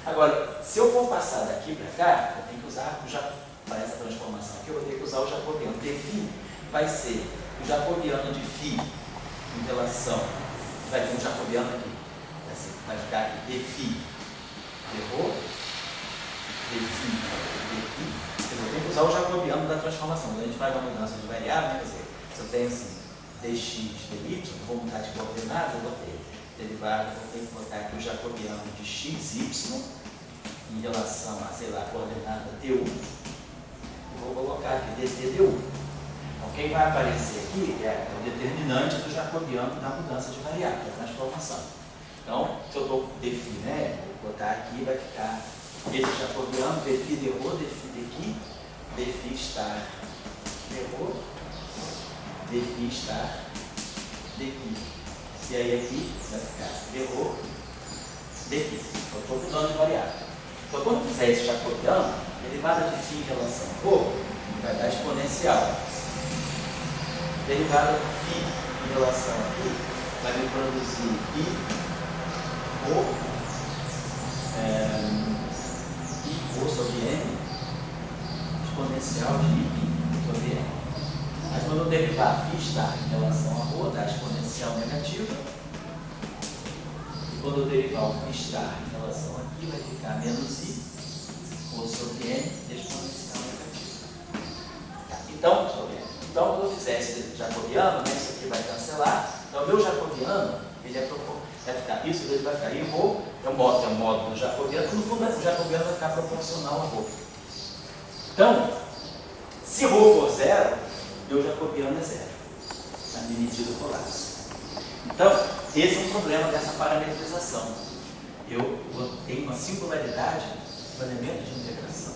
Agora, se eu for passar daqui para cá, eu tenho que usar para essa transformação aqui, eu vou ter que usar o jacobiano. Dφ vai ser o jacobiano de φ em relação, vai ter um jacobiano aqui, vai ficar aqui, dφ, errou, dφ, dφ. Eu tenho que usar o jacobiano da transformação. Quando a gente faz uma mudança de variável, quer dizer, se eu tenho assim, dx, dy, vou mudar de coordenada, eu vou ter derivado, vou ter que botar aqui o jacobiano de x, y, em relação a, sei lá, a coordenada du. Vou colocar aqui dt du. Então, quem vai aparecer aqui é o determinante do jacobiano da mudança de variável, da transformação. Então, se eu estou dφ, né, vou botar aqui, vai ficar esse jacobiano, dφ derrou, dφ daqui, dφ estar derrou, dφ estar daqui. E aí aqui vai ficar derrou, dqui. Eu estou mudando de variável. Então, quando fizer esse jacobiano, derivada de φ em relação a ρ vai dar exponencial. Derivada de φ em relação a aqui vai me produzir i ρ sobre n exponencial de i sobre n. Mas quando eu derivar φ estar em relação a ρ, dá exponencial negativa. E quando eu derivar o φ estar em relação a aqui, vai ficar menos i ρ sobre n exponencial negativa. Tá. Então, quando eu fizer esse jacobiano, né, isso aqui vai cancelar. Então, o meu jacobiano, ele vai ficar, isso ele vai ficar i ρ, é o módulo do jacobiano, no fundo o jacobiano vai ficar proporcional a ρ. Então, se ρ for zero, meu jacobiano é zero, na medida do colapso. Então, esse é um problema dessa parametrização. Eu tenho uma singularidade do elemento de integração.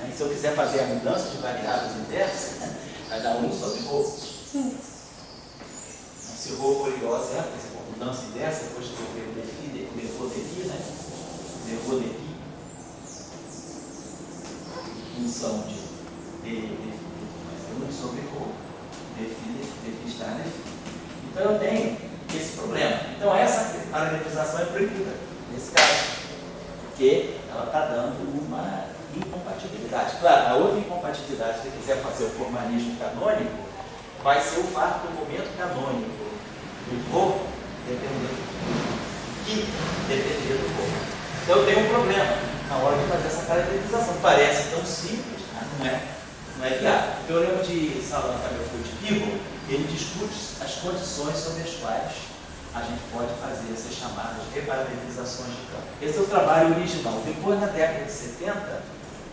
E se eu quiser fazer a mudança de variáveis inversas, vai dar 1 sobre ρ. Se ρ for igual a zero, quer dizer, com mudança inversa, depois de eu ver o dφ, derrou dqui, né? Derrou dqui, função de dφ mais 1 sobre ρ, dφ está dφ. Então eu tenho esse problema. Então essa parametrização é proibida nesse caso, porque ela está dando uma incompatibilidade. Claro, a outra incompatibilidade, se você quiser fazer o formalismo canônico, vai ser o fato do momento canônico do ρ depender do ρ. Então eu tenho um problema na hora de fazer essa parametrização. Parece tão simples, mas não é viável. O teorema de Salant-Caberfoot-Pivot, ele discute as condições sobre as quais a gente pode fazer essas chamadas reparametrizações de campo. Esse é o trabalho original. Depois, na década de 70,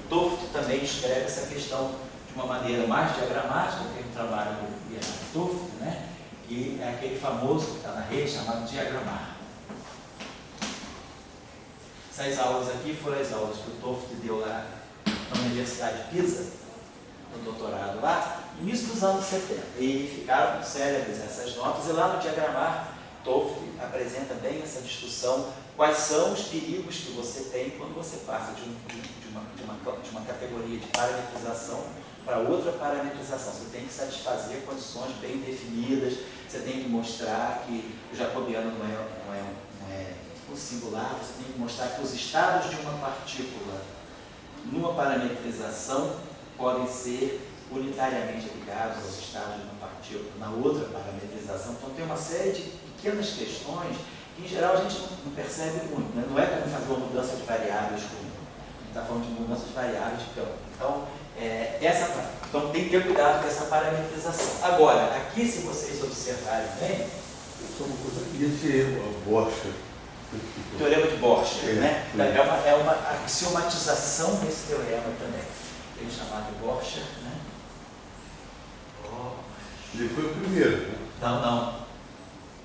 Toft também escreve essa questão de uma maneira mais diagramática. Tem um trabalho do Bernard Toft, né? Que é aquele famoso que está na rede chamado diagramar. Essas aulas aqui foram as aulas que o Toft deu lá na Universidade de Pisa, no doutorado lá, no início dos anos 70. E ficaram célebres essas notas, e lá no diagramar, Toft apresenta bem essa discussão, quais são os perigos que você tem quando você passa de uma categoria de parametrização para outra parametrização. Você tem que satisfazer condições bem definidas, você tem que mostrar que o jacobiano não é um singular, você tem que mostrar que os estados de uma partícula numa parametrização podem ser unitariamente ligados aos estados de uma partícula na outra parametrização. Então tem uma série de pequenas questões que em geral a gente não percebe muito, né? Não é como fazer uma mudança de variáveis comum. A gente está falando de mudança de variáveis de campo. Então tem que ter cuidado com essa parametrização. Agora, aqui se vocês observarem bem, só uma coisa, e esse Borcher? O teorema de Borcher, né? É uma axiomatização desse teorema também. Ele é chamado de Borcher, né? Ele foi o primeiro, né? Não.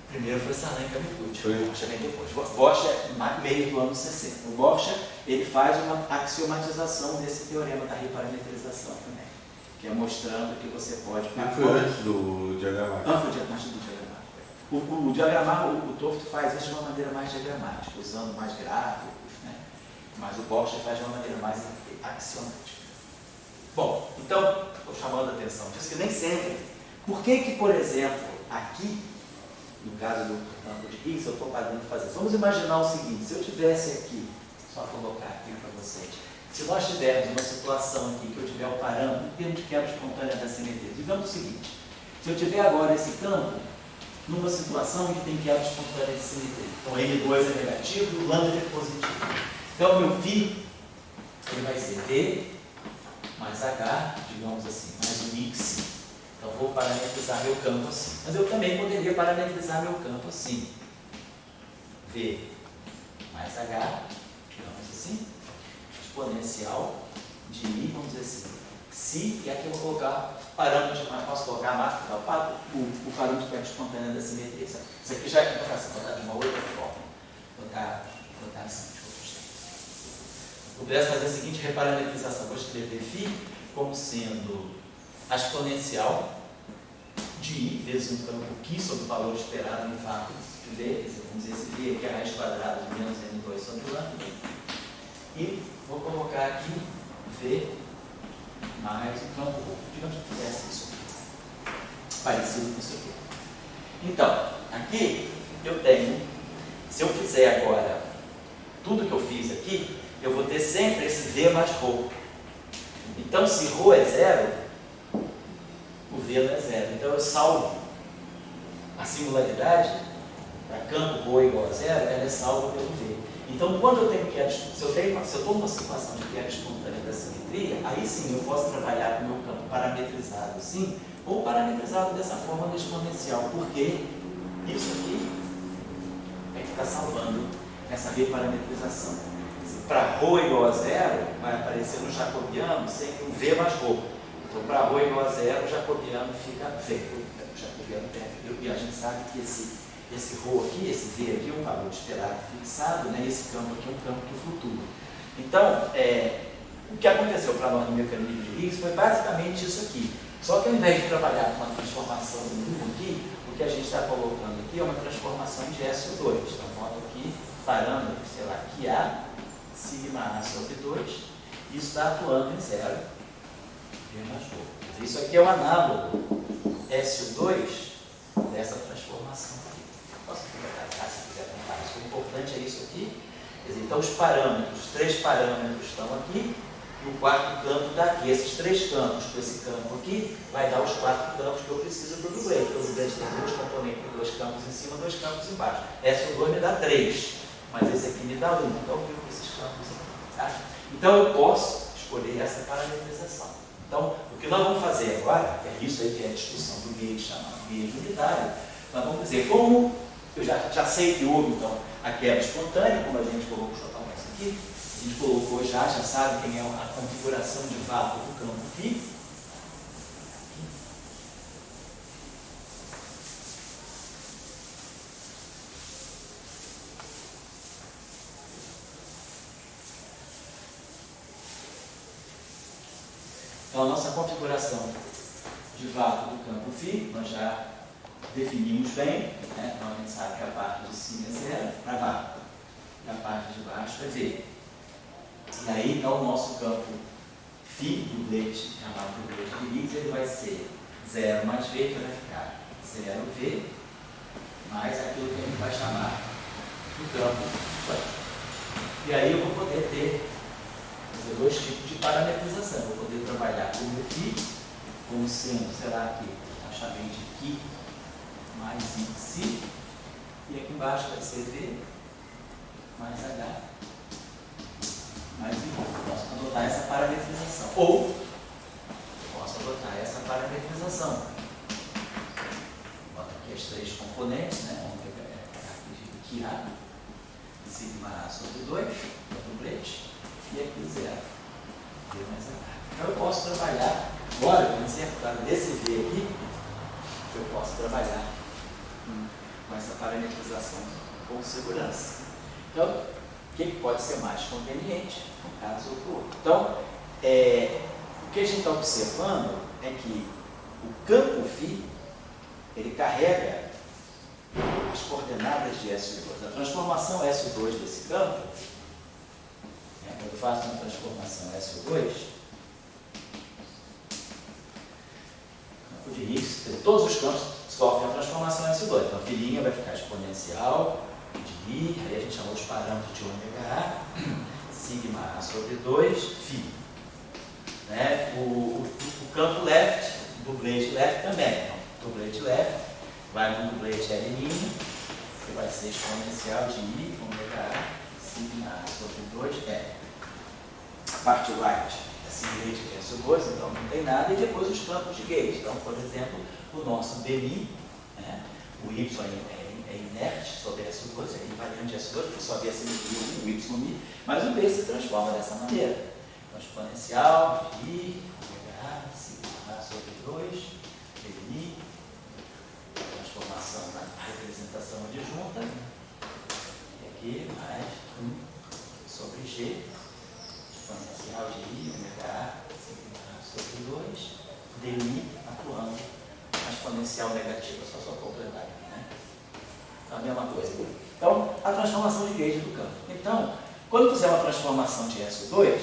Primeiro foi Salant-Caberfoot. O Borcher vem depois. Borcher é meio do ano 60. O Borcher, ele faz uma axiomatização desse teorema da reparametrização também, que é mostrando que você pode... Ele foi antes do diagramar. Antes do diagramar. O diagramar, o Toft faz isso de uma maneira mais diagramática, usando mais gráficos, né? Mas o Borcher faz de uma maneira mais axiomática. Bom, então, estou chamando a atenção disso, que nem sempre. Por que, por exemplo, aqui, no caso do campo de Higgs, eu estou podendo fazer isso? Vamos imaginar o seguinte, se eu tivesse aqui Só colocar aqui para vocês. Se nós tivermos uma situação aqui que eu tiver o parâmetro em termos de quebra espontânea da simetria, digamos o seguinte: se eu tiver agora esse campo numa situação em que tem quebra espontânea de simetria, então M2 é negativo e o lambda é positivo. Então, meu φ ele vai ser V mais H, digamos assim, mais o mix. Então, vou parametrizar meu campo assim. Mas eu também poderia parametrizar meu campo assim. V mais H, digamos assim, exponencial de I, vamos dizer assim, si, e aqui eu vou colocar parâmetros, mas posso colocar a marca, o parâmetro que é espontânea da simetria. Isso aqui já é comparação, vou botar de uma outra forma. Vou botar assim, eu pudesse fazer a seguinte reparametrização. Vou escrever φ como sendo a exponencial de I vezes um campo Q sobre o valor esperado no fato de V, vamos dizer, esse V aqui é a raiz quadrada de menos M2 sobre o lambda. E vou colocar aqui V mais um campo, digamos que fizesse isso aqui, parecido com isso aqui. Então, aqui eu tenho, se eu fizer agora tudo que eu fiz aqui, eu vou ter sempre esse V mais ρ. Então, se ρ é zero, o V não é zero. Então, eu salvo a singularidade, para campo ρ igual a zero, ela é salva pelo V. Então, quando eu tenho quebra, se eu estou numa situação de quebra espontânea da simetria, aí sim eu posso trabalhar com o meu campo parametrizado assim, ou parametrizado dessa forma no exponencial, porque isso aqui é que está salvando essa reparametrização. Para ρ igual a zero, vai aparecer no jacobiano sempre um V mais ρ. Então, para ρ igual a zero, o jacobiano fica V. O jacobiano perde. E a gente sabe que esse ρ aqui, esse V aqui, é um valor esperado fixado, né? Esse campo aqui é um campo que flutua. Então, o que aconteceu para nós no mecanismo de Higgs foi basicamente isso aqui. Só que ao invés de trabalhar com uma transformação aqui, o que a gente está colocando aqui é uma transformação de SO2. Então, boto aqui parâmetro, sei lá, que A, sigma A sobre 2, isso está atuando em zero, V mais ρ. Isso aqui é o análogo SO2 dessa transformação aqui. Posso colocar cá se quiser contar. O importante é isso aqui. Quer dizer, então os parâmetros, os três parâmetros estão aqui, e o quarto campo está aqui. Esses três campos com esse campo aqui, vai dar os quatro campos que eu preciso para o dublete. Porque o dublete tem dois componentes, dois campos em cima, dois campos embaixo. SO2 me dá 3, mas esse aqui me dá 1. Então eu fico com esses campos aqui. Tá? Então eu posso escolher essa parametrização. Então, o que nós vamos fazer agora, que é isso aí que é a discussão do gauge chamado gauge unitário, nós vamos dizer como eu já sei que houve então a quebra espontânea, como a gente colocou, deixa eu botar mais aqui, a gente colocou já sabe quem é a configuração de vácuo do campo φ. Então, a nossa configuração de vácuo do campo φ, nós já definimos bem, né? Então a gente sabe que a parte de cima é zero para vácuo, e a parte de baixo é V. E aí, então, o nosso campo φ, dublete, chamado dublete de Higgs, ele vai ser 0 mais V, que vai ficar 0V, mais aquilo que a gente vai chamar do campo quântico. E aí eu vou poder ter dois tipos de parametrização. Eu vou poder trabalhar com o meu φ, como sendo, será que a chave de Q mais I, e aqui embaixo vai ser V mais H mais I. Posso adotar essa parametrização. Ou posso adotar essa parametrização. Boto aqui as três componentes, né? Aqui A, sigma A sobre 2, o dublete, e aqui zero. V mais H. Então eu posso trabalhar, agora, com certo desse V aqui, eu posso trabalhar com essa parametrização com segurança. Então, o que pode ser mais conveniente, um caso ou para o outro. Então, o que a gente está observando é que o campo φ, ele carrega as coordenadas de SO2. A transformação SO2 desse campo, quando eu faço uma transformação SO2, campo de Higgs, todos os campos sofrem a transformação SO2. Então a filhinha vai ficar exponencial de I, aí a gente chamou os parâmetros de ômega A, sobre 2, φ. Né? O campo left, dublete left também. Então, dublete left vai no dublete L', que vai ser exponencial de I, ômega A, sigma A sobre 2L. A parte right é simulate versus 2, então não tem nada, e depois os campos de gauge. Então, por exemplo, o nosso BMI, né? O Y é inerte sobre S2, é invariante de S2, porque só havia simetria o YMI, mas o B se transforma dessa maneira. Então, exponencial de I, ômega A, sigma A sobre 2, BMI, transformação na representação adjunta, e aqui mais 1 sobre G, exponencial de I, ômega A, sigma A sobre 2, dI atuando na exponencial negativa, só completar aqui, né? Então, a mesma coisa. Então, a transformação de gauge do campo. Então, quando fizer uma transformação de SO2,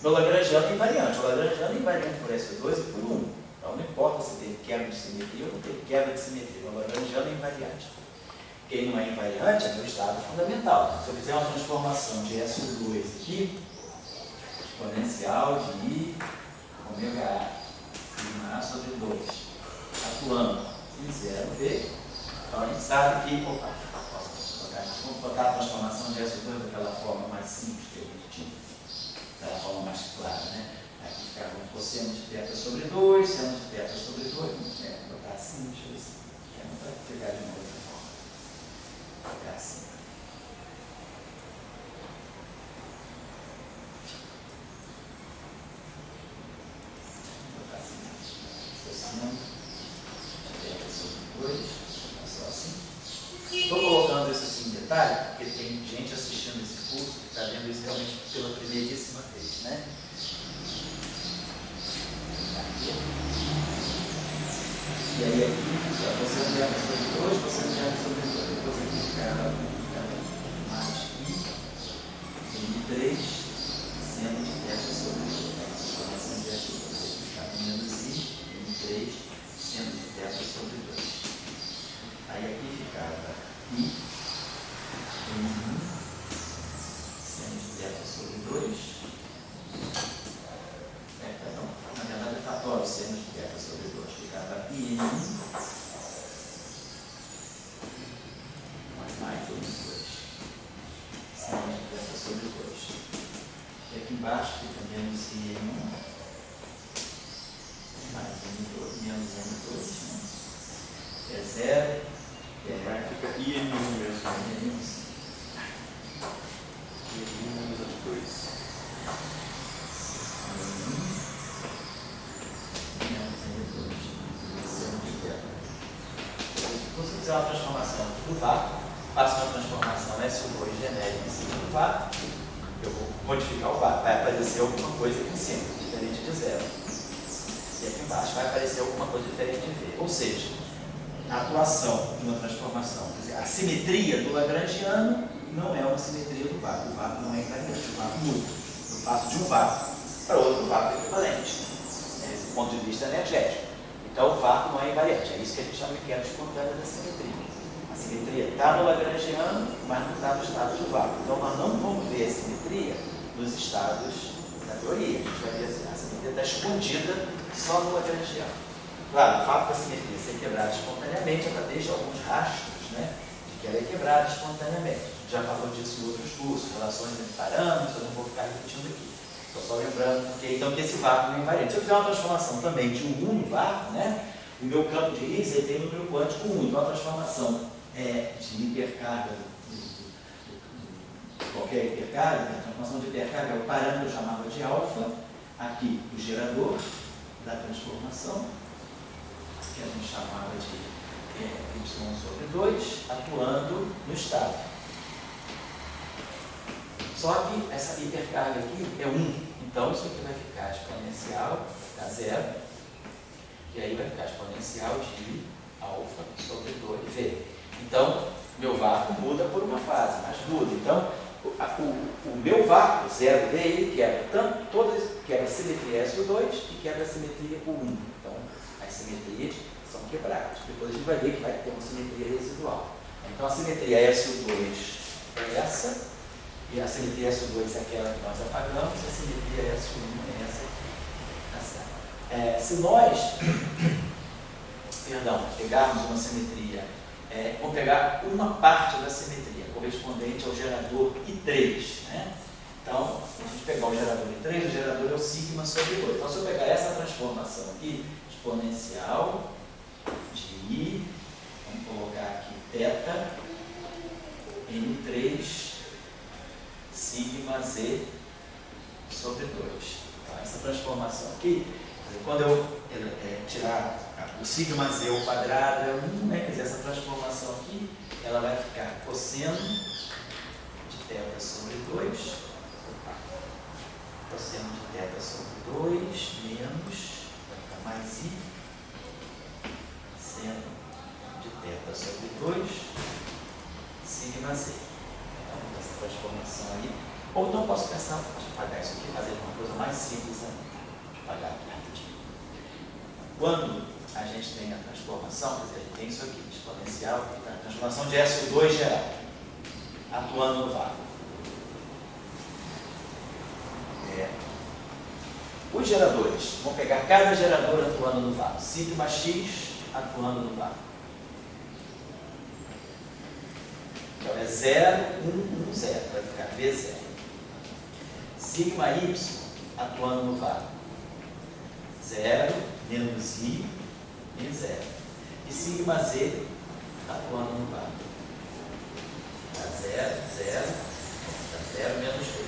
meu lagrangiano é invariante. O lagrangiano é invariante por SO2 e por 1. Então, não importa se tem quebra de simetria ou não tem quebra de simetria. O lagrangiano é invariante. Quem não é invariante é meu estado fundamental. Se eu fizer uma transformação de SO2 aqui, exponencial de I, ômega A, sigma A sobre 2, atuando em 0V, então a gente sabe que, vamos botar a transformação de S2 daquela forma mais simples que a gente tinha, daquela forma mais clara, né? Aqui ficava um cosseno de θ sobre 2, seno de θ sobre 2, vou botar assim, deixa eu ver se não vai pegar de novo dessa forma. Vou botar assim. Vou botar assim, cosseno de θ sobre 2, só assim. Estou colocando isso assim em detalhe, porque tem gente assistindo esse curso que está vendo isso realmente pela primeiríssima vez, né? Aqui. E aí aqui, você não deve sobre 2, você não deve sobre 2. Depois aqui fica mais I3, seno de θ sobre 2. Transformação de S2. Aqui fica menos I3, seno de θ sobre 2. Aí aqui ficava I, seno de θ sobre 2. Perdão, na verdade é fatório, seno de θ sobre 2. Ficava I, mais 2. Seno de θ sobre 2. E aqui embaixo fica menos I1, mais M2, menos M2, né? É 0. Fica IN1 mesmo. IN1 menos 2. Se você fizer uma transformação do vácuo, faço uma transformação SO2 genérica em cima do vácuo, eu vou modificar o vácuo, vai aparecer alguma coisa aqui em cima, diferente de 0. E aqui embaixo vai aparecer alguma coisa diferente de V. Ou seja, a atuação de uma transformação, quer dizer, a simetria do lagrangiano não é uma simetria do vácuo. O vácuo não é invariante, o vácuo muda. Eu passo de um vácuo para outro vácuo equivalente, do ponto de vista energético. Então, o vácuo não é invariante. É isso que a gente chama de quebra espontânea da simetria. A simetria está no lagrangiano, mas não está no estado de vácuo. Então, nós não vamos ver a simetria nos estados da teoria. A gente vai ver a simetria está escondida só no lagrangiano. Claro, o fato da simetria ser quebrada espontaneamente, ela deixa alguns rastros, né, de que ela é quebrada espontaneamente. Já falou disso em outros cursos, relações entre parâmetros, eu não vou ficar repetindo aqui. Estou só lembrando então, que esse vácuo não é invariante. Se eu fizer uma transformação também de um único vácuo, né, o meu campo de Higgs tem número quântico 1. Então, a transformação de hipercarga, de qualquer hipercarga, a transformação de hipercarga é o parâmetro que eu chamava de alfa, aqui o gerador da transformação, que a gente chamava de y sobre 2, atuando no estado. Só que essa hipercarga aqui é 1, então isso aqui vai ficar exponencial, vai ficar 0, e aí vai ficar exponencial de alfa sobre 2V. Então, meu vácuo muda por uma fase, mas muda. Então, o meu vácuo 0V, ele quebra quebra a simetria SO2 e quebra a simetria U1. Então, as simetrias são quebradas. Depois a gente vai ver que vai ter uma simetria residual. Então, a simetria SO2 é essa, E a simetria SO2 é aquela que nós apagamos, a simetria SO1 é essa. Se nós, pegarmos uma simetria, vamos pegar uma parte da simetria, correspondente ao gerador I3, né? Então, se a gente pegar o gerador I3, o gerador é o sigma sobre 2. Então, se eu pegar essa transformação aqui, exponencial de I, vamos colocar aqui θ, N3, sigma Z sobre 2. Então, essa transformação aqui, quando eu tirar o sigma Z ao quadrado é 1, né? Quer dizer, essa transformação aqui, ela vai ficar cosseno de θ sobre 2, cosseno de θ sobre 2, menos, vai ficar mais I, seno de θ sobre 2, sigma Z. Então, essa transformação aí. Ou então posso pensar, deixa eu apagar isso aqui, fazer uma coisa mais simples ainda. Deixa eu apagar aqui rapidinho. Quando a gente tem a transformação, quer dizer, a gente tem isso aqui, exponencial, a transformação de SO2 geral, atuando no vácuo. Os geradores, vamos pegar cada gerador atuando no vácuo. Sigma X atuando no vácuo. Então é 0, 1, 1, 0, vai ficar V0. Sigma Y atuando no vácuo. 0, menos I e 0. E sigma Z atuando no vácuo. Está 0, 0, está 0, menos V.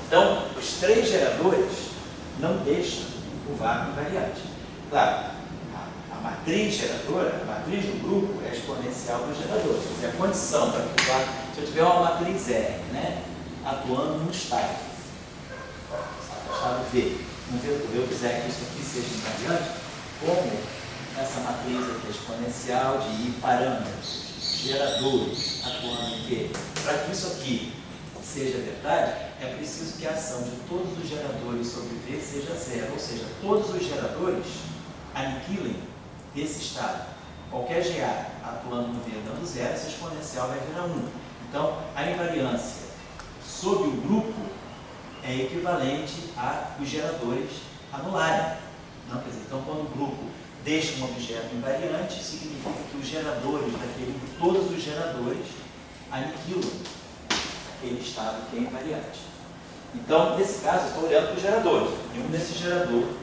Então, os três geradores não deixam o vácuo invariante. Claro, a matriz geradora, a matriz do grupo é exponencial do gerador. Quer dizer, a condição para que o vácuo, se eu tiver uma matriz R, né, atuando no estado V, um vetor, eu quiser que isso aqui seja invariante, como essa matriz aqui é exponencial de I parâmetros, geradores atuando em V, para que isso aqui seja verdade, é preciso que a ação de todos os geradores sobre V seja zero, ou seja, todos os geradores aniquilem esse estado. Qualquer GA atuando no V dando zero, esse exponencial vai virar 1. Então, a invariância sob o grupo é equivalente a os geradores anularem. Não, quer dizer, então, quando o grupo deixa um objeto invariante, significa que os geradores daquele grupo, todos os geradores, aniquilam aquele estado que é invariante. Então, nesse caso, eu estou olhando para os geradores. Nenhum desses geradores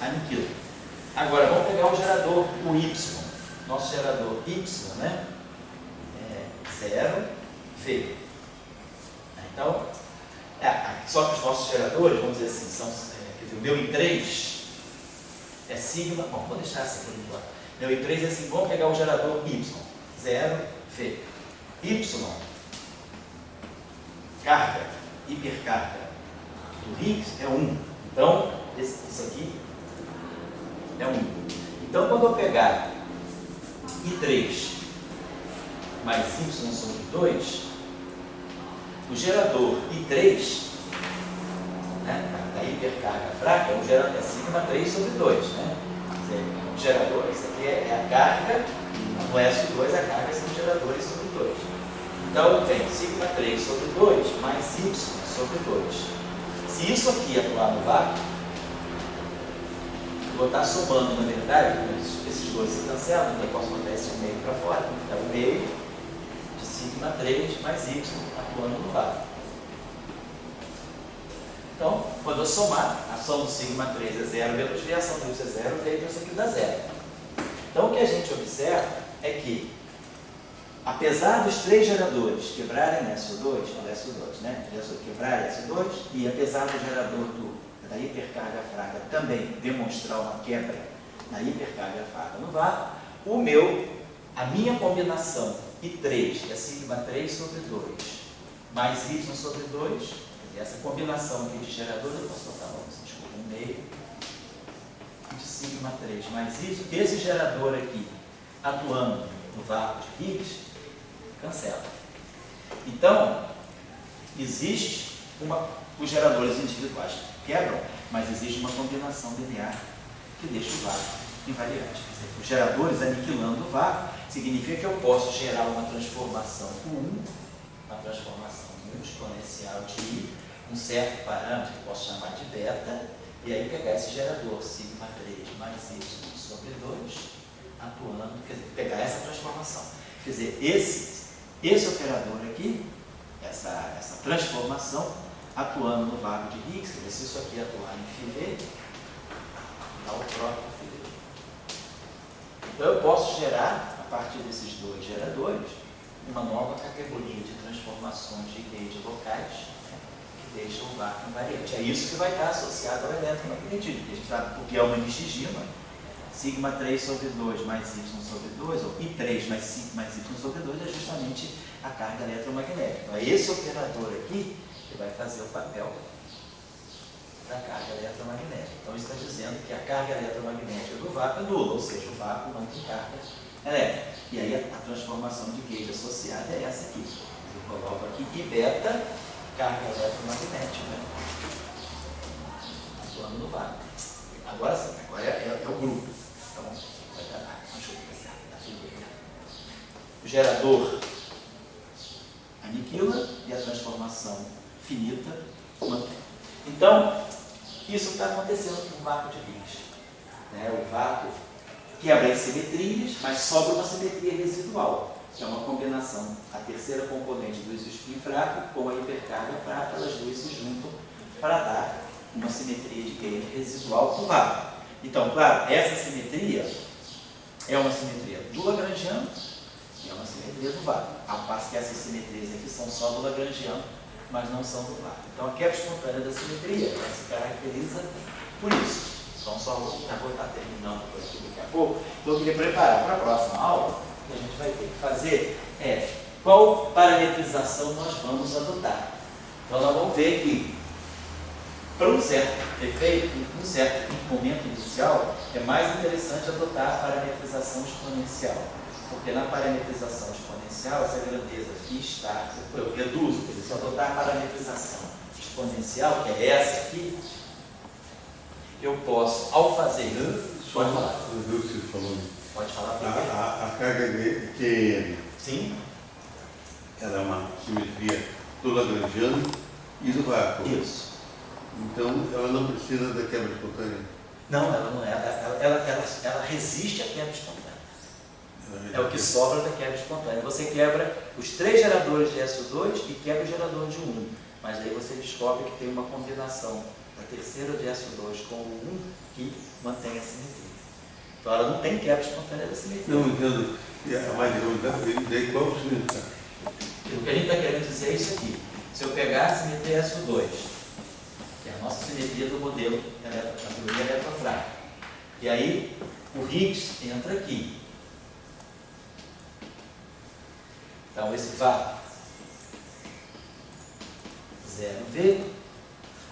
aniquila. Agora, vamos pegar o gerador, o Y. Nosso gerador Y, né? É 0, V. Então, só que os nossos geradores, vamos dizer assim, são, quer dizer, o meu I3 é sigma. Bom, vou deixar assim por enquanto. Meu I3 é assim, vamos pegar o gerador Y. 0, V. Y. Carga, hipercarga do Higgs é 1. Então, isso aqui é 1. Então, quando eu pegar I3 mais Y sobre 2, o gerador I3, né, da hipercarga fraca, o gerador é sigma 3 sobre 2. Né? Quer dizer, o gerador, isso aqui é a carga, no SO2 a carga são geradores sobre 2. Então, eu tenho sigma 3 sobre 2 mais Y sobre 2. Se isso aqui atuar no vácuo, eu vou estar somando, na verdade, esses dois se cancelam, então eu posso botar esse meio para fora, então o meio de sigma 3 mais Y atuando no vácuo. Então, quando eu somar, a soma do sigma 3 é 0 menos V, a ação do Y é 0, V, isso aqui dá 0. Então, o que a gente observa é que, apesar dos três geradores quebrarem SO2, né? Quebrarem SO2, e apesar do gerador da hipercarga fraca também demonstrar uma quebra na hipercarga fraca no vácuo, a minha combinação I3 é sigma 3 sobre 2 mais Y sobre 2, essa combinação aqui de geradores, eu posso botar um meio de sigma 3 mais Y, esse gerador aqui atuando no vácuo de Higgs, cancela. Então, existe os geradores individuais quebram, mas existe uma combinação linear que deixa o vácuo invariante. Quer dizer, os geradores aniquilando o vácuo significa que eu posso gerar uma transformação com 1 uma transformação exponencial de I, um certo parâmetro que eu posso chamar de beta, e aí pegar esse gerador sigma 3 mais y sobre 2, atuando, quer dizer, pegar essa transformação. Quer dizer, esse operador aqui, essa transformação, atuando no vácuo de Higgs, quer dizer, se isso aqui atuar em φV, dá o próprio φV. Então eu posso gerar, a partir desses dois geradores, uma nova categoria de transformações de gauge locais, que deixam o vácuo invariante. É isso que vai estar associado ao eletromagnetismo. A gente sabe o que é uma nixigima, sigma 3 sobre 2 mais y sobre 2, ou I3 mais 5 mais y sobre 2, é justamente a carga eletromagnética. Então é esse operador aqui que vai fazer o papel da carga eletromagnética. Então isso está dizendo que a carga eletromagnética do vácuo é nula, ou seja, o vácuo não tem carga elétrica. E aí a transformação de gauge associada é essa aqui. Eu coloco aqui I beta, carga eletromagnética, atuando no vácuo. Agora sim, agora é o grupo. Então, vai dar, deixa eu ver, o gerador aniquila e a transformação finita mantém. Então, isso está acontecendo com o vácuo de Higgs. O vácuo quebra as simetrias, mas sobra uma simetria residual, que é uma combinação, a terceira componente do spin fraco com a hipercarga fraca, elas duas se juntam para dar uma simetria de gauge residual para o vácuo. Então, claro, essa simetria é uma simetria do Lagrangiano e é uma simetria do vácuo. A parte que essas simetrias aqui são só do Lagrangiano, mas não são do vácuo. Então, a quebra espontânea da simetria ela se caracteriza por isso. Então, já vou estar terminando por aqui daqui a pouco. Então, eu queria preparar para a próxima aula, o que a gente vai ter que fazer é qual parametrização nós vamos adotar. Então, nós vamos ver que, para um certo efeito, um certo momento inicial, é mais interessante adotar a parametrização exponencial. Porque na parametrização exponencial, essa grandeza φ está, eu reduzo, quer dizer, se eu adotar a parametrização exponencial, que é essa aqui, eu posso, ao fazer, pode falar. Você falou. Pode falar. A carga QN. Sim. Ela é uma simetria do Lagrangiano e do vácuo. Isso. Então, ela não precisa da quebra espontânea? Não, ela não é. Ela resiste à quebra espontânea. É o que sobra da quebra espontânea. Você quebra os 3 geradores de SO2 e quebra o gerador de 1. Mas aí você descobre que tem uma combinação da terceira de SO2 com o 1 que mantém a simetria. Então ela não tem quebra espontânea da simetria. Não entendo. Mas daí qual o significado? O que a gente está querendo dizer é isso aqui. Se eu pegar a simetria SO2, que é a nossa simetria do modelo da teoria eletrofrágil, e aí o Higgs entra aqui. Então esse vácuo 0V,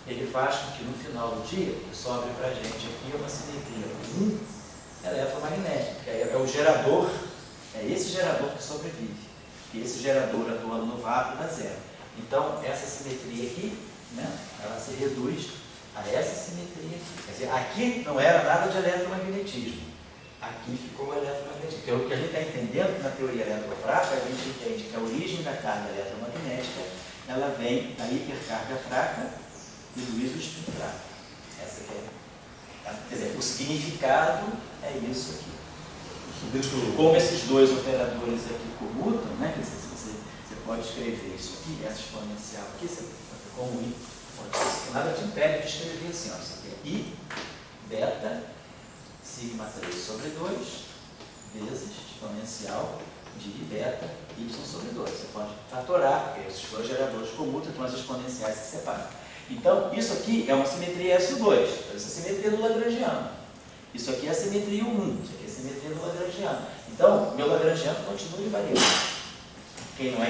ele faz com que no final do dia, o que sobre para a gente aqui é uma simetria 1 eletromagnética, que é o gerador, é esse gerador que sobrevive. E esse gerador atuando no vácuo dá zero. Então essa simetria aqui, ela se reduz a essa simetria aqui. Quer dizer, aqui não era nada de eletromagnetismo. Aqui ficou o eletromagnetismo. Porque o que a gente está entendendo na teoria eletrofrágil, a gente entende que a origem da carga eletromagnética ela vem da hipercarga fraca e do isospin fraco. Essa aqui é. Quer dizer, o significado é isso aqui. Como esses dois operadores aqui comutam, quer dizer, você pode escrever isso aqui, essa exponencial aqui, você com o I. Nada te impede de escrever assim, ó. Isso aqui é I beta sigma 3 sobre 2 vezes exponencial de I beta y sobre 2. Você pode fatorar, porque esses dois geradores comutam, então as exponenciais se separam. Então, isso aqui é uma simetria SO2, essa é a simetria do Lagrangiano. Isso aqui é a simetria 1, isso aqui é a simetria do Lagrangiano. Então, meu Lagrangiano continua invariando. Quem não é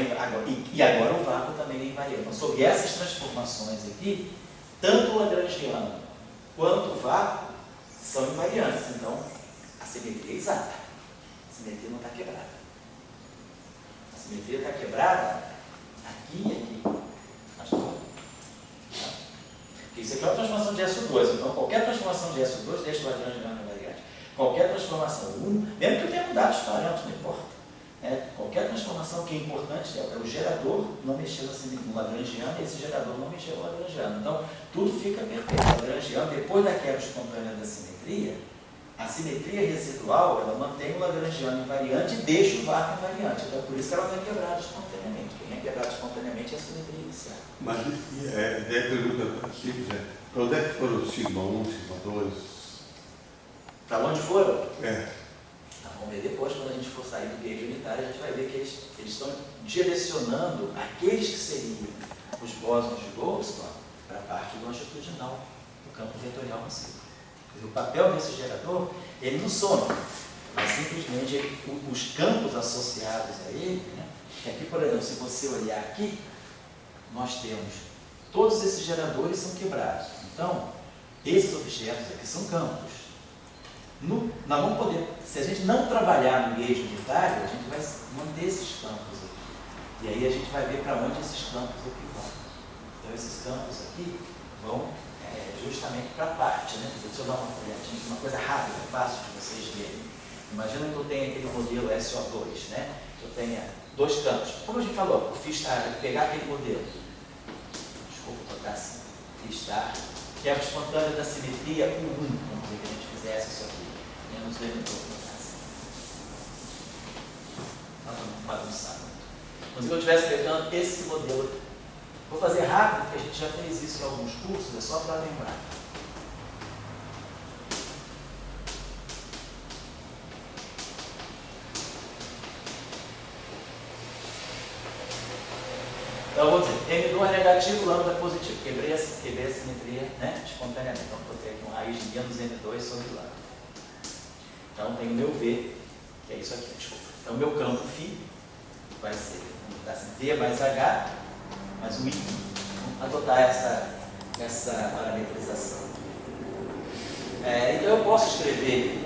e agora o vácuo também é invariante. Então, sobre essas transformações aqui, tanto o Lagrangiano quanto o vácuo são invariantes. Então, a simetria é exata. A simetria não está quebrada. A simetria está quebrada aqui e aqui. Isso aqui é uma transformação de SO2. Então, qualquer transformação de SO2 deixa o Lagrangiano invariante. Qualquer transformação 1, mesmo que eu tenha mudado os parâmetros, não importa. Qualquer transformação que é importante é o gerador não mexer no lagrangiano e esse gerador não mexer no lagrangiano. Então, tudo fica perfeito. O lagrangiano, depois da quebra espontânea da simetria, a simetria residual, ela mantém o lagrangiano invariante e deixa o vácuo invariante. Então, por isso que ela não é quebrada espontaneamente. Quem é quebrado espontaneamente é a simetria inicial. Mas daí a pergunta simples para onde é que foram os sigma 1, sigma 2? Para onde foram? É. Vamos ver depois, quando a gente for sair do gauge unitário, a gente vai ver que eles estão direcionando aqueles que seriam os bósons de Goldstone para a parte longitudinal do campo vetorial massivo. O papel desse gerador, ele não some, mas simplesmente os campos associados a ele, né? Que aqui, por exemplo, se você olhar aqui, nós temos todos esses geradores são quebrados. Então, esses objetos aqui são campos. Nós vamos poder, se a gente não trabalhar no gauge unitário, a gente vai manter esses campos aqui. E aí a gente vai ver para onde esses campos aqui vão. Então esses campos aqui vão justamente para a parte, né? Deixa eu dar uma olhadinha, uma coisa rápida, fácil de vocês verem. Imagina que eu tenho aquele modelo SO2, né? Que eu tenha dois campos. Como a gente falou, o Phi-star, pegar aquele modelo. Desculpa botar assim. Phi-star, quebra espontânea da simetria 1, vamos dizer que a gente fizesse isso aqui. Menos o M2, botar assim. Não bagunçar muito. Mas se eu estivesse pegando esse modelo, vou fazer rápido, porque a gente já fez isso em alguns cursos, é só para lembrar. Então, vou dizer, M2 negativo, lambda positivo. Quebrei a simetria, né, espontaneamente. Então, vou ter aqui uma raiz de menos M2 sobre lambda. Então, tem o meu V, que é isso aqui, desculpa. Então, o meu campo φ vai ser, vamos botar assim, V mais H, mais o I. Vamos adotar essa parametrização. Então, eu posso escrever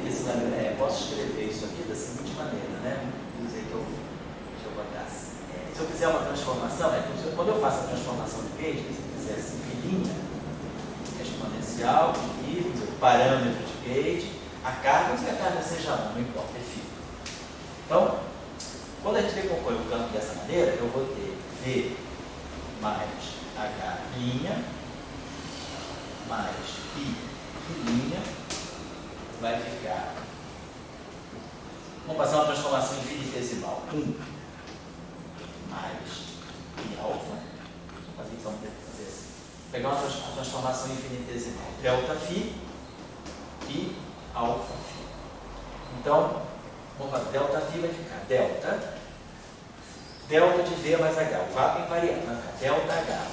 isso aqui da seguinte maneira, né? Vamos dizer que deixa eu botar assim. Se eu fizer uma transformação, quando eu faço a transformação de gauge, se eu fizer assim, filinha, exponencial, e o parâmetro de gauge, a carga, não sei que a carga seja 1, não importa, é φ. Então, quando a gente decompõe o campo dessa maneira, eu vou ter V mais H' mais I filinha, vai ficar. Vamos passar uma transformação infinitesimal. 1 mais I alfa. Vou fazer então, fazer assim. Pegar uma transformação infinitesimal. Delta φ e alfa φ. Então, vamos fazer. Delta φ vai ficar delta de V mais H. O vácuo invariante vai ficar delta H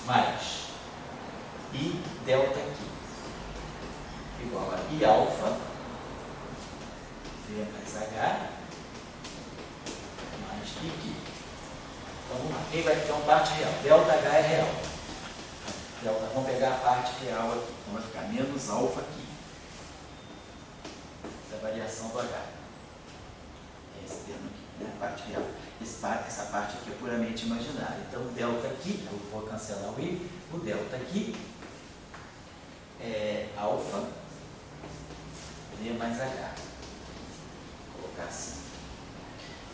mais I delta aqui igual a I alfa V mais H mais I aqui. Então vamos lá. Quem vai ter uma parte real? Delta H é real. Delta, vamos pegar a parte real aqui. Então vai ficar menos alfa aqui. Essa é a variação do H. É esse termo aqui, né? A parte real. Essa parte aqui é puramente imaginária. Então o delta aqui, eu vou cancelar o I, o delta aqui é alfa V mais H. Vou colocar assim.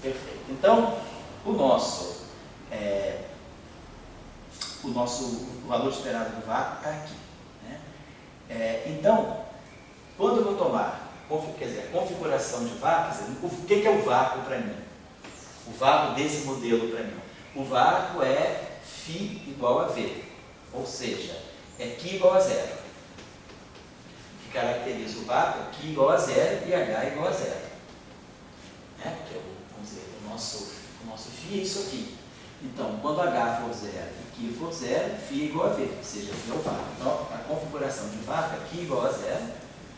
Perfeito. Então, o valor esperado do vácuo está aqui. Né? Então, quando eu vou tomar a configuração de vácuos, o que é o vácuo para mim? O vácuo desse modelo para mim. O vácuo é φ igual a V, ou seja, é Q igual a zero. O que caracteriza o vácuo é Q igual a zero e H igual a zero. Né? Que é vamos dizer, o nosso φ é isso aqui. Então, quando H for zero e Q for zero, φ é igual a V, ou seja, aqui é o vácuo. Então, a configuração de vácuo é Q igual a zero.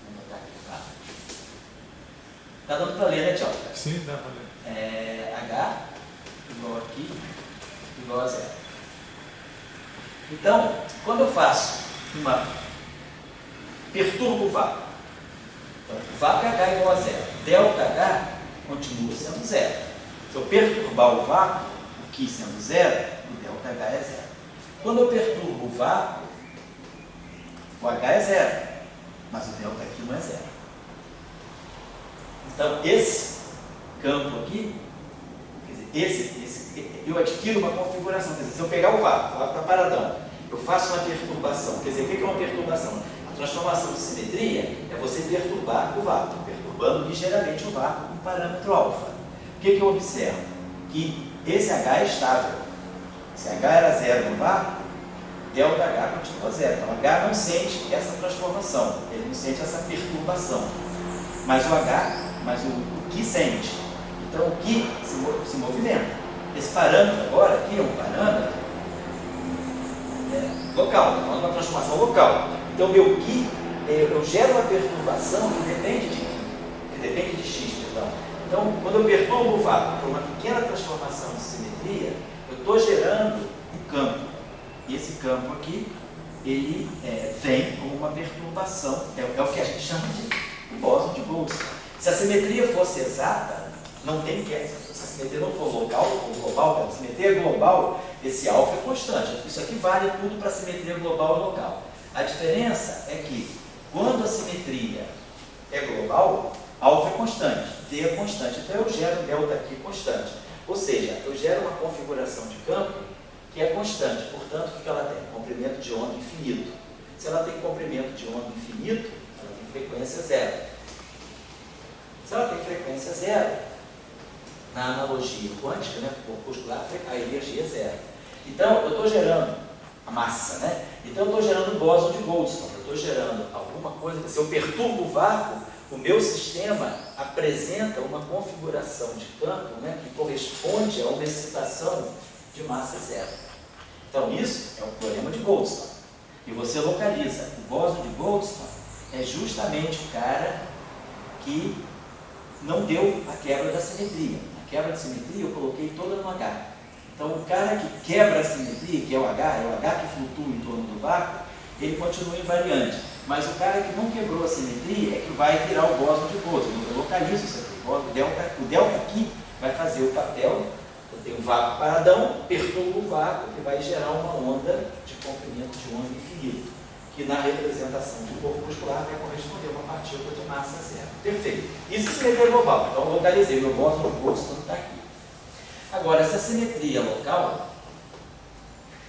Vamos botar aqui o vácuo. Está dando para ler, né, Tchau? Sim, dá para ler. H igual aqui, igual a zero. Então, quando eu faço perturbo o vácuo, então, o vácuo é H igual a zero, delta H continua sendo zero. Se eu perturbar o vácuo, o Q sendo zero, o delta H é zero. Quando eu perturbo o vácuo, o H é zero, mas o delta aqui não é zero. Então, esse campo aqui, quer dizer, eu adquiro uma configuração. Quer dizer, se eu pegar o vácuo, lá para paradão, eu faço uma perturbação. Quer dizer, o que é uma perturbação? A transformação de simetria é você perturbar o vácuo, perturbando ligeiramente o vácuo com parâmetro alfa. O que eu observo? Que esse H é estável. Se H era zero no vácuo, delta H continua zero. Então, H não sente essa transformação, ele não sente essa perturbação. Mas o Q sente. Então, o Q se movimenta. Esse parâmetro agora aqui é um parâmetro local, estamos falando de uma transformação local. Então, meu Q, eu gero uma perturbação que depende de X, perdão. Então, quando eu perturbo o vácuo por uma pequena transformação de simetria, eu estou gerando um campo. E esse campo aqui, ele vem como uma perturbação. É o que a gente chama de bóson de Goldstone. Se a simetria fosse exata, não tem queda. Se a simetria não for local ou global, se a simetria é global, esse alfa é constante. Isso aqui vale tudo para a simetria global e local. A diferença é que, quando a simetria é global, alfa é constante, V é constante. Então eu gero delta aqui constante. Ou seja, eu gero uma configuração de campo que é constante. Portanto, o que ela tem? Comprimento de onda infinito. Se ela tem comprimento de onda infinito, ela tem frequência zero. Se ela tem frequência zero, na analogia quântica, né, corpuscular, a energia é zero. Então, eu estou gerando a massa, né? Então, eu estou gerando bóson de Goldstone. Eu estou gerando alguma coisa que, se eu perturbo o vácuo, o meu sistema apresenta uma configuração de campo, né, que corresponde a uma excitação de massa zero. Então, isso é o teorema de Goldstone. E você localiza o bóson de Goldstone é justamente o cara que não deu a quebra da simetria. A quebra de simetria eu coloquei toda no H. Então, o cara que quebra a simetria, que é o H que flutua em torno do vácuo, ele continua invariante. Mas o cara que não quebrou a simetria é que vai virar o bóson de Goldstone. Eu localizo isso aqui. O delta aqui vai fazer o papel. Eu tenho um vácuo paradão, perturbo o vácuo, que vai gerar uma onda de comprimento de onda infinito, que na representação de corpuscular vai corresponder a uma partícula de massa zero. Perfeito. Isso é simetria global. Então, eu localizei. Meu bóson de Goldstone está aqui. Agora, essa simetria local,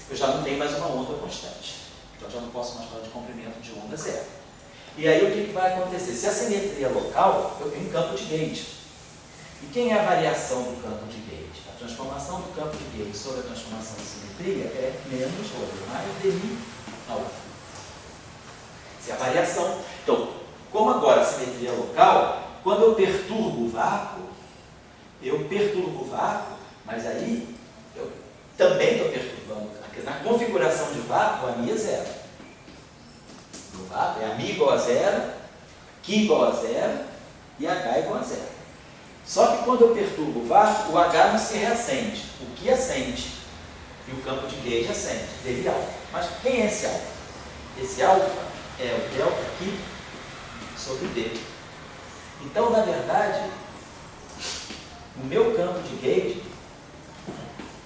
eu já não tenho mais uma onda constante. Então, já não posso mais falar de comprimento de onda zero. E aí, o que vai acontecer? Se a simetria é local, eu tenho um campo de gauge. E quem é a variação do campo de gauge? A transformação do campo de gauge sobre a transformação de simetria é menos ou mais dmi alfa. Essa é a variação. Então, como agora a simetria é local, quando eu perturbo o vácuo, mas aí eu também estou perturbando. Na configuração de vácuo, a mi é zero. No vácuo é a mi igual a zero, Q igual a zero e H igual a zero. Só que quando eu perturbo o vácuo, o H não se reacende. O Q acende e o campo de gauge acende, dele alfa. Mas quem é esse alfa? Esse alfa é o delta Q sobre D. Então, na verdade, o meu campo de gauge,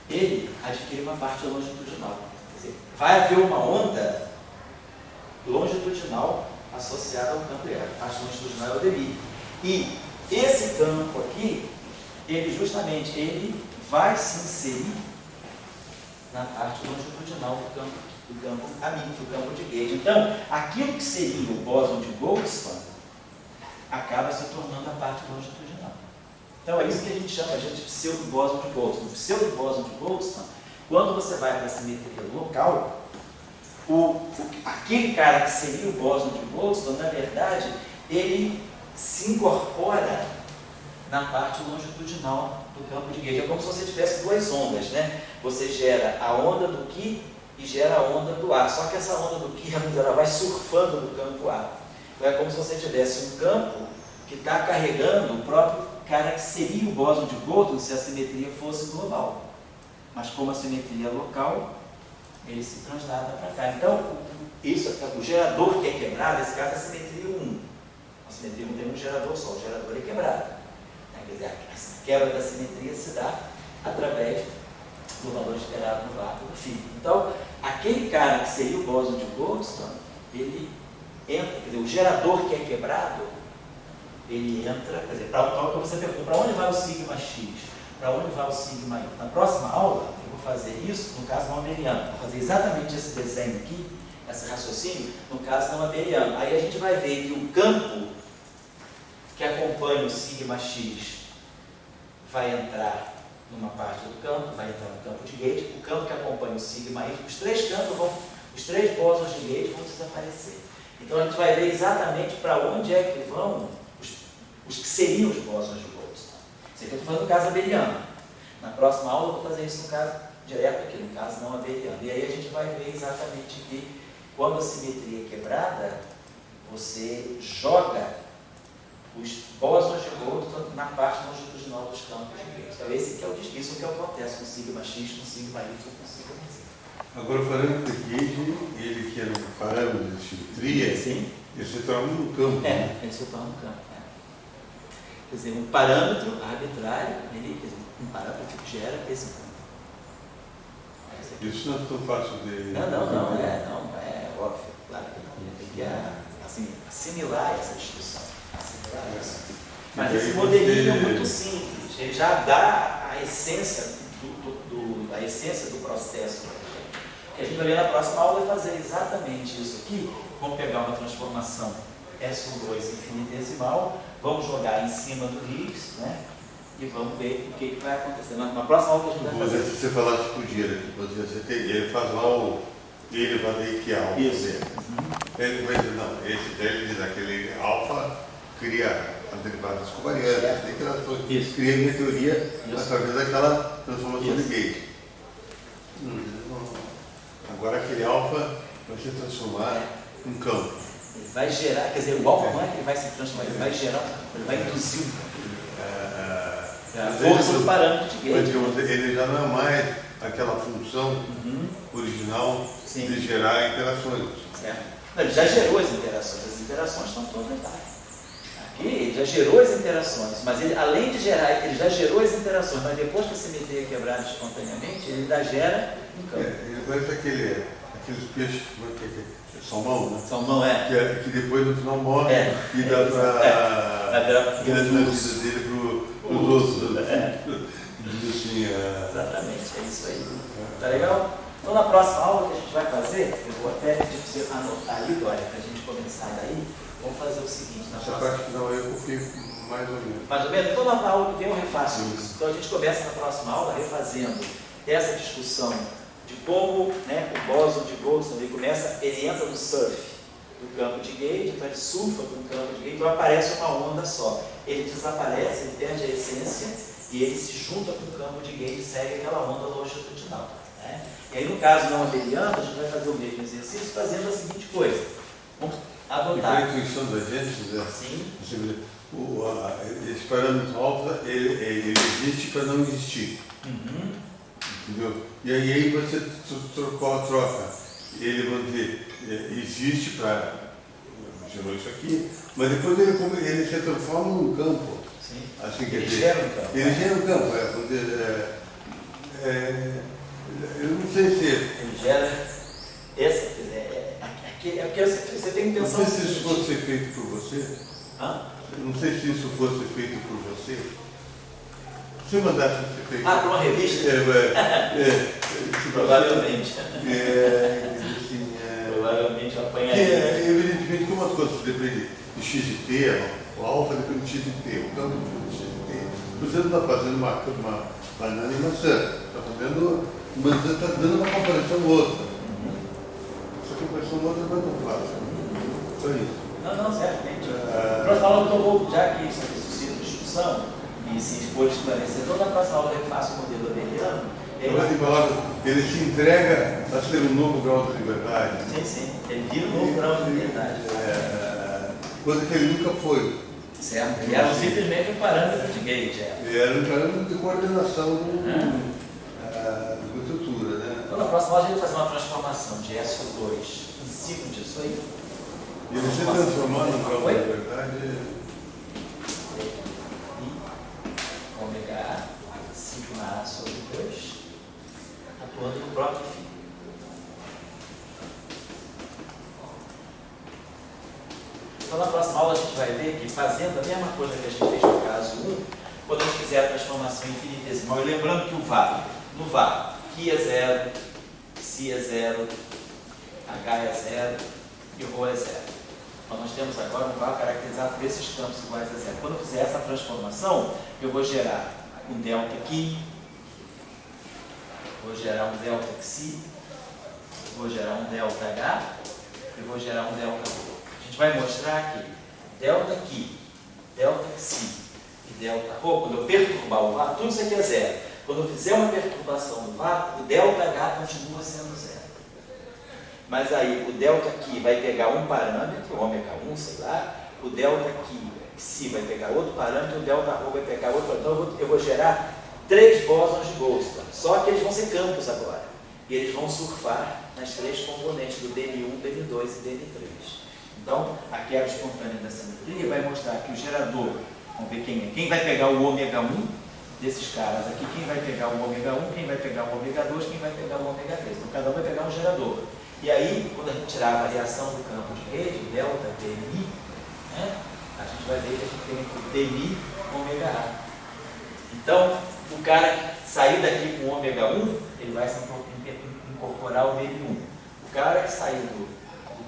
ele adquire uma parte longitudinal. Quer dizer, vai haver uma onda longitudinal associada ao campo E. A parte longitudinal é o dmi. E esse campo aqui, ele vai se inserir na parte longitudinal do campo amigo, do campo de gauge. Então, aquilo que seria o bóson de Goldstone acaba se tornando a parte longitudinal. Então, é isso que a gente chama de pseudo-bóson de Goldstone. O pseudo-bóson de Goldstone, quando você vai para a simetria local, aquele cara que seria o bóson de Goldstone, na verdade, ele se incorpora na parte longitudinal do campo de gauge. É como se você tivesse duas ondas, né? Você gera a onda do Q e gera a onda do A. Só que essa onda do Q, ela vai surfando no campo A. Então, é como se você tivesse um campo que está carregando o próprio cara que seria o bóson de Goldstone se a simetria fosse global. Mas como a simetria é local, ele se translada para cá. Então, o gerador que é quebrado, esse caso é a simetria 1. A simetria 1 tem um gerador só, o gerador é quebrado. Quer dizer, a quebra da simetria se dá através do valor esperado no vácuo do φ. Então, aquele cara que seria o bóson de Goldstone, ele entra, quer dizer, o gerador que é quebrado, ele entra, quer dizer, para você pergunta, para onde vai o sigma x? Para onde vai o sigma y? Na próxima aula, eu vou fazer isso no caso não abeliano, vou fazer exatamente esse desenho aqui, esse raciocínio, no caso não abeliano. Aí a gente vai ver que o campo que acompanha o sigma x vai entrar numa parte do campo, vai entrar no campo de gate, o campo que acompanha o sigma y, os três bósons de gate vão desaparecer. Então a gente vai ver exatamente para onde é que vão os que seriam os bósons de Goldstone. Isso aqui eu estou falando no caso abeliano. Na próxima aula eu vou fazer isso no caso direto aqui, no caso não abeliano. E aí a gente vai ver exatamente que quando a simetria é quebrada, você joga os bósons de Goldstone na parte longitudinal dos campos de gate. Então esse que é o isso que acontece com sigma x, com sigma y, com sigma z. Agora o parâmetro de gauge, ele que era um parâmetro de simetria, Sim. ele se torna um campo. Ele se torna um campo. Quer dizer, um parâmetro arbitrário, um parâmetro que gera esse campo. Isso não é tão fácil de... Não é óbvio, claro que não. Ele tem que assim, assimilar essa discussão. Mas esse modelinho é muito simples, ele já dá a essência do processo. O que a gente vai ver na próxima aula é fazer exatamente isso aqui. Vamos pegar uma transformação S12 infinitesimal, vamos jogar em cima do Higgs, né? E vamos ver o que vai acontecer. Na próxima aula que a gente vai fazer. Você falasse com o Gira, que ele faz lá o elevado que é alfa. Isso. Ele vai dizer, não, ele diz aquele alfa cria as derivadas covariantes, tem aquelas coisas. Isso. Cria a minha teoria Isso. através daquela transformação Isso. de gauge. Agora aquele alfa vai se transformar em campo. Ele vai gerar, quer dizer, o alfa não é que ele vai se transformar, ele vai gerar, ele vai induzir um campo. É a força do parâmetro de gauge. Mas ele já não é mais aquela função original Sim. de gerar interações. Certo? Não, ele já gerou as interações estão todas lá. Aqui ele já gerou as interações, mas ele, além de gerar, ele já gerou as interações, mas depois que a simetria é quebrada espontaneamente, ele ainda gera um campo. Ele parece aqueles peixes, como é que é? Salmão, né? Salmão Que depois no final morre e dá Vai virar para a vida dele para os outros. Assim, exatamente, é isso aí. Tá legal? Então na próxima aula que a gente vai fazer, eu vou até pedir para você anotar aí, Dória, para a gente começar daí, vamos fazer o seguinte. essa parte final eu confio mais ou menos. Mais ou menos? Então na aula que vem eu refaço isso. Então a gente começa na próxima aula refazendo essa discussão de como, né, o bóson de Goldstone ele entra no surf do campo de gauge, então ele surfa com o campo de gauge, então aparece uma onda só. Ele desaparece, ele perde a essência e ele se junta com o campo de gauge e segue aquela onda longitudinal. Né? E aí no caso não abeliano, a gente vai fazer o mesmo exercício fazendo a seguinte coisa. Vamos E adotar. para a intuição da gente, né? Sim. Esse parâmetro alfa, ele existe para não existir. Entendeu? E aí você troca. Ele, vamos dizer, existe para gerou isso aqui, mas depois ele se transforma num campo. Sim. Assim, Ele gera um campo. Ele gera um campo, eu não sei se... Ele gera essa, quer dizer, porque você tem que Não pensar. sei se isso fosse feito por você. Hã? Não sei se isso fosse feito por você. Se eu mandasse ser feito... Para uma revista? Provavelmente. Assim, Provavelmente eu apanharia. evidentemente, como as coisas dependem de x de t, o alfa depende de x de t, o campo depende de x de t. Você não está fazendo uma banana e maçã, está fazendo, mas você está dando uma comparação outra. Essa comparação outra não é tão fácil. Só isso. Não, certamente. Próxima aula eu vou, já que isso aqui suscita discussão, e se for esclarecer, então na próxima aula eu faço o modelo abeliano. Em palavras, ele se entrega a ser um novo grau de liberdade. Sim. Ele vira um novo grau de liberdade. Coisa que ele nunca foi. Certo. E era simplesmente um parâmetro de gauge. Ele era um parâmetro de coordenação da estrutura, né? Então na próxima aula a gente vai fazer uma transformação de SO2 em ciclo disso aí. E ele se transformar no grau de liberdade. Ômega A, sigma A sobre 2, atuando no próprio fio. Então, na próxima aula, a gente vai ver que fazendo a mesma coisa que a gente fez no caso 1, podemos fazer a transformação infinitesimal. E lembrando que o VAR, no VAR, Φ é 0, Ψ é 0, H é 0 e Rho é 0. Então, nós temos agora um VAR caracterizado por esses campos iguais a 0. Quando eu fizer essa transformação, eu vou gerar um delta aqui, vou gerar um delta xi, vou gerar um delta h e vou gerar um delta rho. A gente vai mostrar que delta aqui, delta xi e delta rho, quando eu perturbar o VAR, tudo isso aqui é 0. Quando eu fizer uma perturbação do VAR, o delta h continua sendo 0. Mas aí o delta aqui vai pegar um parâmetro, ômega 1, sei lá, o delta aqui, xi, vai pegar outro parâmetro, o delta rho vai pegar outro. Então eu vou gerar 3 bósons de Goldstone, só que eles vão ser campos agora. E eles vão surfar nas 3 componentes do DN1, DN2 e DN3. Então, a quebra espontânea da simetria vai mostrar que o gerador, vamos ver quem é. Quem vai pegar o ômega 1 desses caras aqui, quem vai pegar o ômega 1, quem vai pegar o ômega 2, quem vai pegar o ômega 3. Então, cada um vai pegar um gerador. E aí, quando a gente tirar a variação do campo de rede, o delta DNI, né, a gente vai ver que a gente tem o DNI ômega A. Então, o cara que sair daqui com o ômega 1, ele vai se incorporar o DN1. O cara que sair do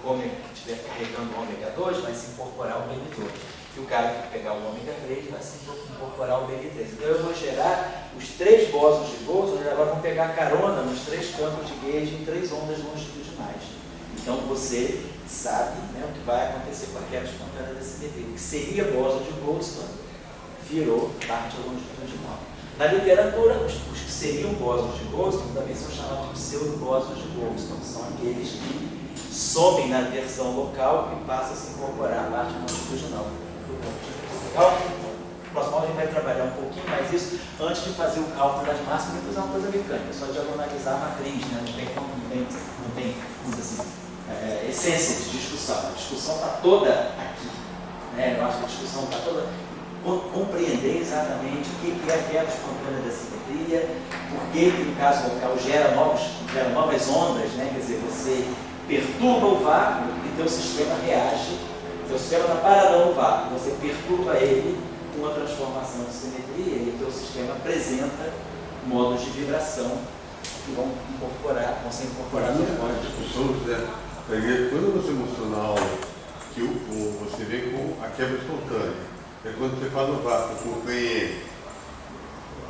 ômega, que estiver carregando o ômega 2, vai se incorporar o DN2. E o cara que pegar o ômega 3 vai se incorporar o DN3. Então eu vou gerar os 3 bósons de Goldstone, eles agora vão pegar carona nos 3 campos de gauge em 3 ondas longitudinais. Então você sabe, né, o que vai acontecer com a quebra espontânea da simetria. O que seria bóson de Goldstone virou parte longitudinal. Na literatura, os que seriam bósons de Goldstone também são chamados de pseudo-bósons de Goldstone. São aqueles que somem na versão local e passam a se incorporar à parte longitudinal. Legal? No próximo aula a gente vai trabalhar um pouquinho mais isso antes de fazer o cálculo das massas, depois é uma coisa mecânica, só diagonalizar a matriz, né? Não tem assim, essência de discussão. A discussão está toda aqui. Né? Eu acho que a discussão está toda compreender exatamente o que é a quebra espontânea da simetria, por que no caso local gera novas ondas, né? Quer dizer, você perturba o vácuo e teu sistema reage. Teu sistema está paradão no vácuo, você perturba ele com uma transformação de simetria e teu sistema apresenta modos de vibração que vão ser incorporados no código. Quando você mostrou na aula que você vê com a quebra espontânea, é quando você fala no vácuo, com o PN,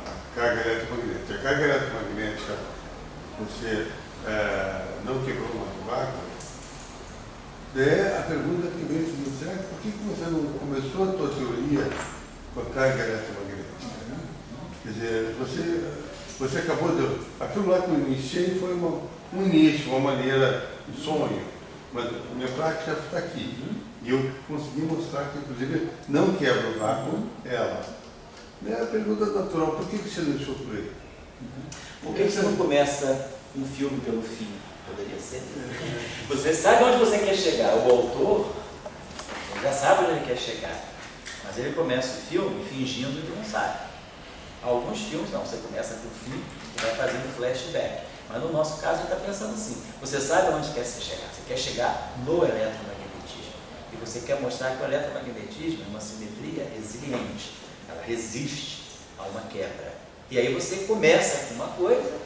a carga eletromagnética. A carga eletromagnética, você não quebrou no vácuo. A pergunta que vem é a seguinte: será que por que você não começou a tua teoria com a carga eletromagnética? Quer dizer, você acabou de... Aquilo lá que eu iniciei foi um início, uma maneira de sonho, mas a minha prática está aqui. E eu consegui mostrar que, inclusive, não quebra o vácuo, ela. É a pergunta natural: por que você não deixou por aí? Por que você não começa um filme pelo fim? Poderia ser. Você sabe onde você quer chegar. O autor já sabe onde ele quer chegar. Mas ele começa o filme fingindo que não sabe. Alguns filmes não, você começa pelo fim e vai fazendo flashback. Mas no nosso caso, ele está pensando assim: você sabe onde quer chegar. Você quer chegar no eletromagnetismo. E você quer mostrar que o eletromagnetismo é uma simetria resiliente. Ela resiste a uma quebra. E aí você começa com uma coisa,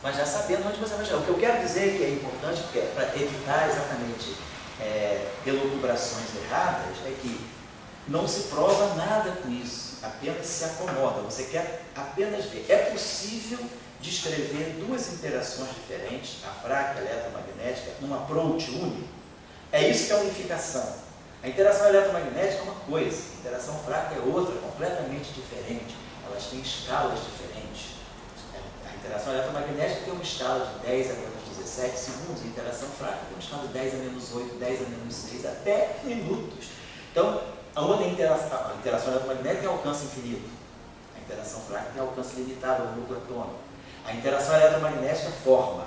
mas já sabendo onde você vai chegar. O que eu quero dizer que é importante, para evitar exatamente elucubrações erradas, é que não se prova nada com isso, apenas se acomoda. Você quer apenas ver. É possível descrever 2 interações diferentes, a fraca eletromagnética, num approach único. É isso que é a unificação. A interação eletromagnética é uma coisa, a interação fraca é outra, completamente diferente. Elas têm escalas diferentes. A interação eletromagnética tem uma escala de 10 a menos 17 segundos, a interação fraca tem uma escala de 10 a menos 8, 10 a menos 6, até minutos. Então, a interação eletromagnética tem alcance infinito. A interação fraca tem alcance limitado ao núcleo atômico. A interação eletromagnética forma.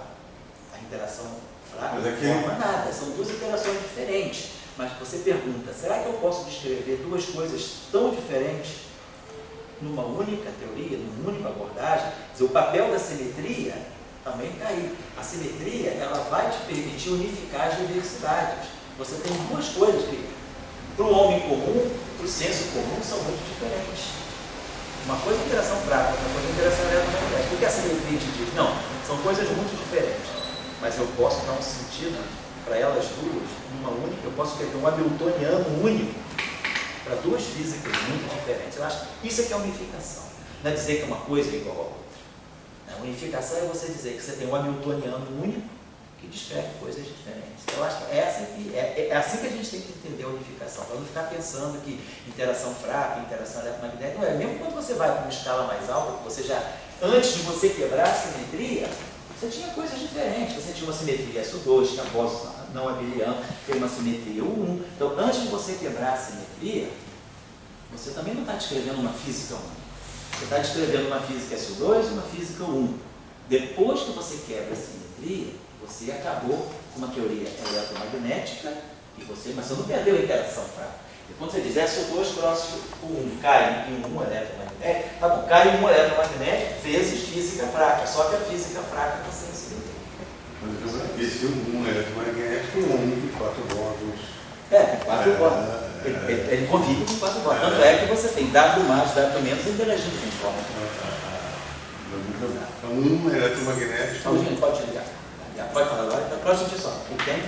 A interação fraca não forma nada. São 2 interações diferentes. Mas você pergunta: será que eu posso descrever 2 coisas tão diferentes numa única teoria, numa única abordagem? Quer dizer, o papel da simetria também está aí. A simetria, ela vai te permitir unificar as diversidades. Você tem 2 coisas que Para o homem comum, para o senso comum, são muito diferentes. Uma coisa é interação fraca, outra coisa é interação eletromagnética. O que a simetria te diz? Não, são coisas muito diferentes. Mas eu posso dar um sentido para elas duas, numa única, eu posso escrever um hamiltoniano único para duas físicas muito diferentes. Eu acho que isso é que é unificação. Não é dizer que uma coisa é igual a outra. A unificação é você dizer que você tem um hamiltoniano único que descreve coisas diferentes. Eu acho que é assim que a gente tem que entender a unificação, para não ficar pensando que interação fraca, interação eletromagnética, não é. Mesmo quando você vai para uma escala mais alta, que você já, antes de você quebrar a simetria, você tinha coisas diferentes. Você tinha uma simetria SO2, tinha bóson não abeliano, tem uma simetria U1. Então, antes de você quebrar a simetria, você também não está descrevendo uma física única. Você está descrevendo uma física SO2 e uma física 1. Depois que você quebra a simetria, você acabou com uma teoria eletromagnética, mas você não perdeu a interação fraca. E quando você diz SO2 próximo 1 cai em 1 eletromagnético, tá bom, cai em 1 eletromagnético vezes física fraca, só que a física fraca está sem simetria. Mas esse 1 eletromagnético, 1 de 4 bósons. Tem 4 bósons. Ele convive com 4 bósons. Tanto é que você tem W+, W- interagindo com forma. Então, 1 eletromagnético. Então, gente, pode ligar. Pode falar agora. Então, próximo pessoal. O tempo.